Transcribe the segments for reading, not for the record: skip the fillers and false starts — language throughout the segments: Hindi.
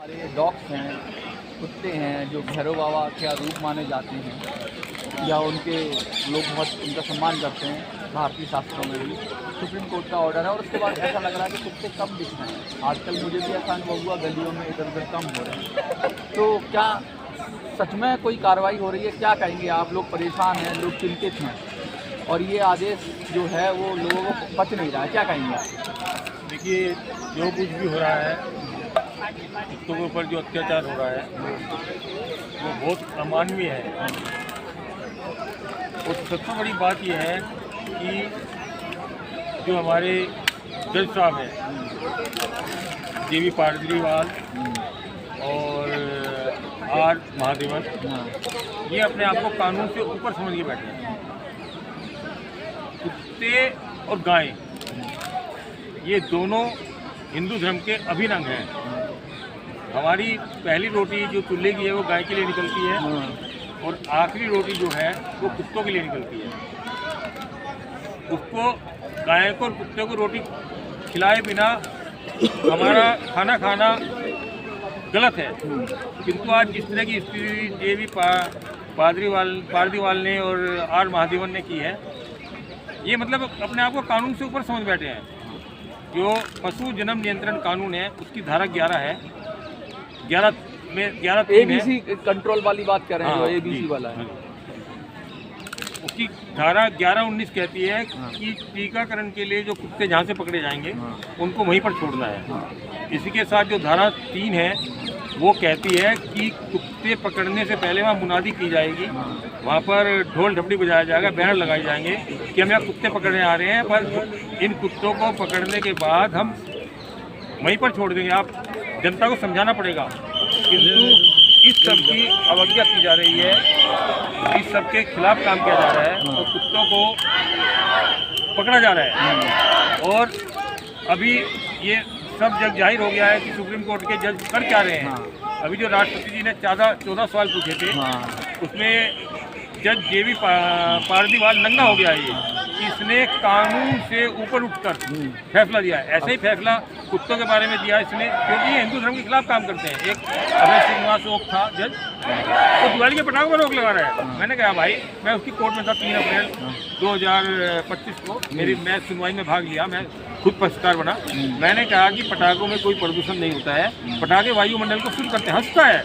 हमारे डॉग्स हैं, कुत्ते हैं जो भैरव बाबा के रूप माने जाते हैं या उनके लोग बहुत उनका सम्मान करते हैं भारतीय शास्त्रों में भी। सुप्रीम कोर्ट का ऑर्डर है और उसके बाद ऐसा लग रहा है कि कुत्ते कम दिख रहे हैं। आजकल मुझे भी ऐसा अनुभव हुआ, गलियों में इधर उधर कम हो रहे हैं। तो क्या सच में कोई कार्रवाई हो रही है? क्या कहेंगे आप? लोग परेशान हैं, लोग चिंतित हैं और ये आदेश जो है वो लोगों को पच नहीं रहा है, क्या कहेंगे आप? देखिए, जो कुछ भी हो रहा है, कुत्तों के ऊपर जो अत्याचार हो रहा है वो बहुत अमानवीय है। और सबसे बड़ी बात यह है कि जो हमारे जज साहब हैं JB पारदीवाल और R महादेवन, ये अपने आप को कानून से ऊपर समझ के बैठे हैं। कुत्ते और गाय ये दोनों हिंदू धर्म के अभिन्न अंग हैं। हमारी पहली रोटी जो चूल्हे की है वो गाय के लिए निकलती है और आखिरी रोटी जो है वो कुत्तों के लिए निकलती है। उसको, गाय को और कुत्ते को रोटी खिलाए बिना हमारा खाना खाना गलत है। किंतु आज जिस तरह की स्थिति JB पारदीवाल ने और R महादेवन ने की है, ये मतलब अपने आप को कानून से ऊपर समझ बैठे हैं। जो पशु जन्म नियंत्रण कानून है उसकी धारा 11 है, 11 में 11 ABC कंट्रोल वाली बात कर रहे हैं, जो ABC वाला है। उसकी धारा 11-19 कहती है कि टीकाकरण के लिए जो कुत्ते जहाँ से पकड़े जाएंगे उनको वहीं पर छोड़ना है। इसी के साथ जो धारा 3 है वो कहती है कि कुत्ते पकड़ने से पहले वहाँ मुनादी की जाएगी, वहाँ पर ढोल ढपड़ी बजाया जाएगा, बैनर लगाए जाएंगे कि हम यहाँ कुत्ते पकड़ने आ रहे हैं, पर इन कुत्तों को पकड़ने के बाद हम वहीं पर छोड़ देंगे। आप जनता को समझाना पड़ेगा। किंतु इस सब की अवज्ञा की जा रही है, इस सब के खिलाफ काम किया जा रहा है और कुत्तों को पकड़ा जा रहा है। और अभी ये सब जग जाहिर हो गया है कि सुप्रीम कोर्ट के जज कर क्या रहे हैं। अभी जो राष्ट्रपति जी ने 14 सवाल पूछे थे, उसमें जज JB पारदीवाल नंगा हो गया है कि इसने कानून से ऊपर उठकर फैसला दिया है। ऐसे ही फैसला कुत्तों के बारे में दिया इसने, क्योंकि ये हिंदू धर्म के खिलाफ काम करते हैं। एक अभय श्रीनिवास ओक था जज, तो दिवाली के पटाखों पर रोक लगा रहा है। मैंने कहा भाई, मैं उसकी कोर्ट में था 3 अप्रैल 2025 को, मैं सुनवाई में भाग लिया, मैं खुद पक्षकार बना। मैंने कहा कि पटाखों में कोई प्रदूषण नहीं होता है, पटाखे वायुमंडल को शुद्ध करते हैं। हंसता है,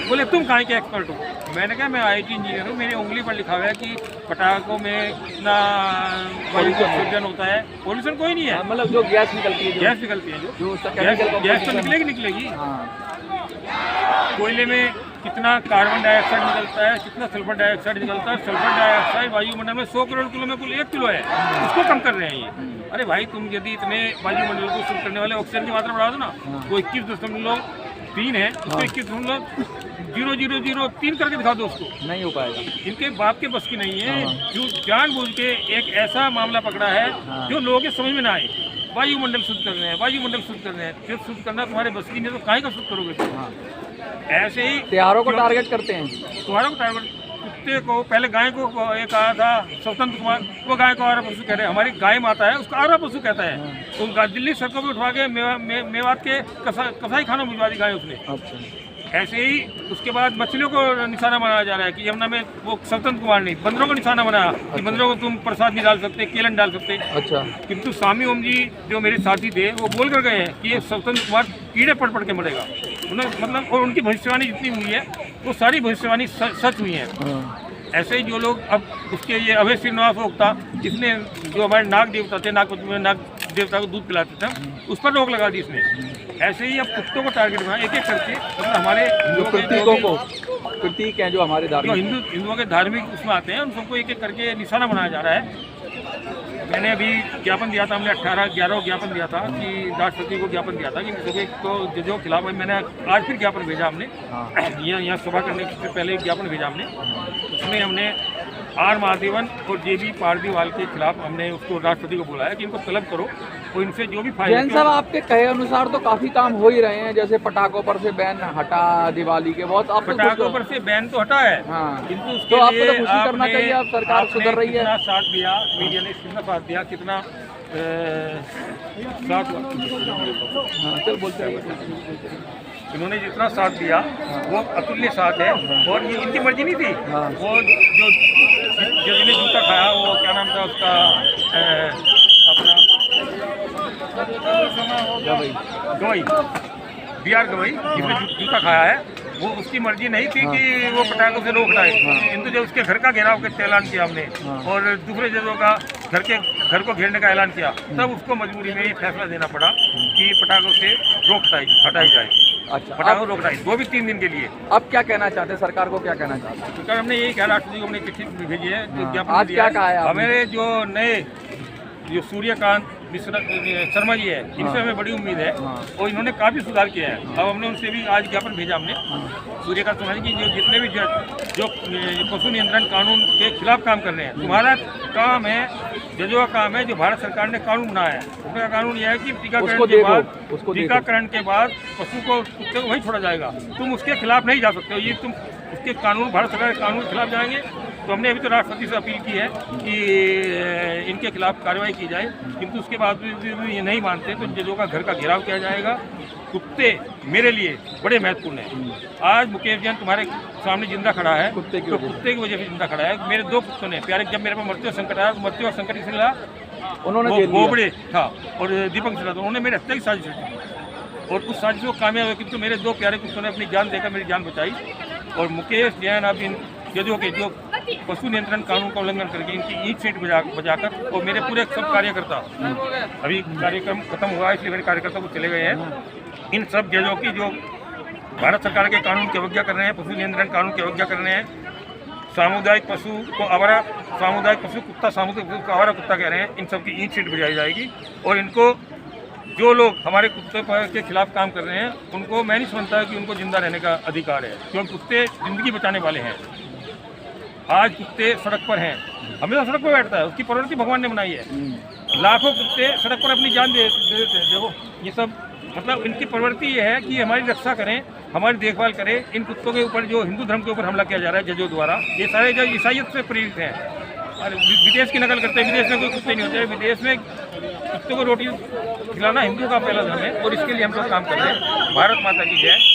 बोले तुम कहाँ के एक्सपर्ट हो? मैंने कहा मैं IIT इंजीनियर हूँ, मेरी उंगली पर लिखा हुआ है कि पटाखों में कितना वायु का उत्सर्जन होता है। पॉल्यूशन कोई नहीं है, मतलब जो गैस निकलती है, गैस निकलती है, गैस तो निकलेगी। कोयले में कितना कार्बन डाइऑक्साइड निकलता है, कितना सल्फर डाइऑक्साइड निकलता है। सल्फर डाइऑक्साइड वायुमंडल में 100 करोड़ किलो में कुल 1 किलो है, उसको कम कर रहे हैं ये। अरे भाई, तुम यदि इतने वायुमंडल को शुद्ध करने वाले ऑक्सीजन की मात्रा बढ़ा दो ना, वो 21.3 है, उसको 21.0003 करके दिखा दो। उसको नहीं हो पाएगा, इनके बाप के बस की नहीं है। जो जानबूझ के एक ऐसा मामला पकड़ा है जो लोगों के समझ में ना आए। वायुमंडल शुद्ध कर रहे हैं, वायुमंडल शुद्ध कर रहे हैं। फिर शुद्ध करना तुम्हारे बस की नहीं, तो काहे का शुद्ध करोगे? ऐसे ही त्योहारों को टारगेट करते हैं। त्योहारों को टारगेट, कुत्ते को पहले गाय को एक आया था स्वतंत्र कुमार, वो गाय को आरा पशु कह रहे हैं। हमारी गाय माता है, उसको आरा पशु कहता है। तो दिल्ली सड़कों पर उठवा के मेवात के कसाई खानों में भिजवा दी गाय उसने। ऐसे ही उसके बाद मछलियों को निशाना बनाया जा रहा है कि यमुना में वो स्वतंत्र कुमार नहीं, बंदरों को निशाना बनाया कि बंदरों को तुम प्रसाद नहीं डाल सकते, केलन डाल सकते। अच्छा। किंतु स्वामी ओम जी जो मेरे साथी थे वो बोल कर गए हैं कि ये स्वतंत्र कुमार कीड़े पड़ के मरेगा। उन्होंने मतलब, और उनकी भविष्यवाणी जितनी हुई है वो सारी भविष्यवाणी सच हुई है। ऐसे ही जो लोग, अब उसके ये अभय श्रीनिवास ओक था, इसने जो हमारे नाग देवता थे, नागपंचमी में नाग देवता को दूध पिलाते थे, उस पर रोक लगा दी इसने। ऐसे ही अब कुत्तों को टारगेट बनाया एक एक करके, मतलब हमारे जो प्रतीक हैं, जो हमारे हिंदुओं के धार्मिक उसमें आते हैं, उन सबको एक एक करके निशाना बनाया जा रहा है। मैंने अभी ज्ञापन दिया था, हमने 18/11 को ज्ञापन दिया था कि राष्ट्रपति को ज्ञापन दिया था कि सभी तो जजों के खिलाफ। मैंने आज फिर ज्ञापन भेजा हमने, यहाँ सभा करने से पहले ज्ञापन भेजा हमने। उसमें हमने R महादेवन और JB पारदीवाल के खिलाफ हमने उसको राष्ट्रपति को बुलाया कि इनको तलब करो और इनसे जो भी फायदा। जैन साहब, आपके कहे अनुसार तो काफी काम हो ही रहे हैं, जैसे पटाखों पर से बैन हटा, दिवाली के बहुत पटाखों पर से बैन तो हटा है, किंतु उसके लिए आपको तो खुशी करना चाहिए, अब सरकार सुधर रही है। साथ दिया, मीडिया ने कितना साथ दिया, कितना साथ। चल बोलते हैं। इन्होंने जितना साथ दिया वो अतुल्य साथ है, और ये इनकी मर्जी नहीं थी। वो जो जिन्हें जूता खाया, वो क्या नाम था उसका, अपना गवई, BR गवई, जिसने जूता खाया है, वो उसकी मर्जी नहीं थी कि वो पटाखों से रोक हटाए। किंतु जब उसके घर का घेराव करके ऐलान किया हमने, और दूसरे जजों का घर को घेरने का ऐलान किया, तब उसको मजबूरी में ये फैसला देना पड़ा कि पटाखों से रोक हटाई जाए। अच्छा, पटाखों रोक हटाई, वो भी 3 दिन के लिए। अब क्या कहना चाहते हैं, सरकार को क्या कहना चाहते हैं? सरकार हमने यही कहा, राष्ट्रपति को हमने चिट्ठी भेजी है, आज क्या कहा है आपने? हमारे जो नए जो सूर्यकांत शर्मा जी है, इनसे हमें बड़ी उम्मीद है, और इन्होंने काफ़ी सुधार किया है। अब हमने उनसे भी आज ज्ञापन भेजा हमने, सूर्यकांत शर्मा जी की, जो जितने भी जो पशु नियंत्रण कानून के खिलाफ काम कर रहे हैं, तुम्हारा काम है, जजों का काम है, जो भारत सरकार ने कानून बनाया है, उसका कानून यह है कि टीकाकरण के बाद पशु को कुत्ते को वहीं छोड़ा जाएगा। तुम उसके खिलाफ नहीं जा सकते हो, ये तुम उसके कानून, भारत सरकार के कानून के खिलाफ जाएंगे। तो हमने अभी तो राष्ट्रपति से अपील की है कि इनके खिलाफ कार्रवाई की जाए, किंतु उसके बाद भी ये नहीं मानते तो जजों का घर का घेराव किया जाएगा। कुत्ते मेरे लिए बड़े महत्वपूर्ण हैं। आज मुकेश जैन तुम्हारे सामने जिंदा खड़ा है, कुत्ते की वजह से जिंदा खड़ा है। मेरे 2 पुत्रों ने प्यारे, जब मेरे पास मृत्यु संकट आया, मृत्यु संकट इसलिए उन्होंने बोबड़े था और दीपक सिन्हा, तो उन्होंने मेरे हत्या की साजिश रची, और उस साजिश को कामयाब हुई, किंतु मेरे 2 प्यारे पुत्रों ने अपनी जान देकर मेरी जान बचाई। और मुकेश जैन अब इन जजों के जो पशु नियंत्रण कानून का उल्लंघन करके इनकी ईंट सीट बजाकर, और मेरे पूरे सब कार्यकर्ता, अभी कार्यक्रम खत्म हुआ इसलिए मेरे कार्यकर्ता को चले गए हैं, इन सब जजों की जो भारत सरकार के कानून की अवज्ञा कर रहे हैं, पशु नियंत्रण कानून की अवज्ञा कर रहे हैं, सामुदायिक पशु को आवारा, सामुदायिक पशु कुत्ता, सामुदायिक पशु को आवारा कुत्ता कह रहे हैं, इन सब की ईंट सीट बजाई जाएगी। और इनको, जो लोग हमारे कुत्ते के खिलाफ काम कर रहे हैं, उनको मैं नहीं समझता कि उनको जिंदा रहने का अधिकार है, क्योंकि कुत्ते जिंदगी बचाने वाले हैं। आज कुत्ते सड़क पर हैं, हमेशा सड़क पर बैठता है, उसकी प्रवृत्ति भगवान ने बनाई है। लाखों कुत्ते सड़क पर अपनी जान दे देते हैं। देखो, ये सब मतलब इनकी प्रवृत्ति ये है कि हमारी रक्षा करें, हमारी देखभाल करें। इन कुत्तों के ऊपर जो हिंदू धर्म के ऊपर हमला किया जा रहा है जजों द्वारा, ये सारे जो ईसाइयत से प्रेरित हैं, और विदेश की नकल करते हैं। विदेश में कोई कुत्ते नहीं होते, विदेश में कुत्तों को रोटी खिलाना हिंदू का पहला धर्म है, और इसके लिए हम लोग काम कर रहे हैं। भारत माता की जय।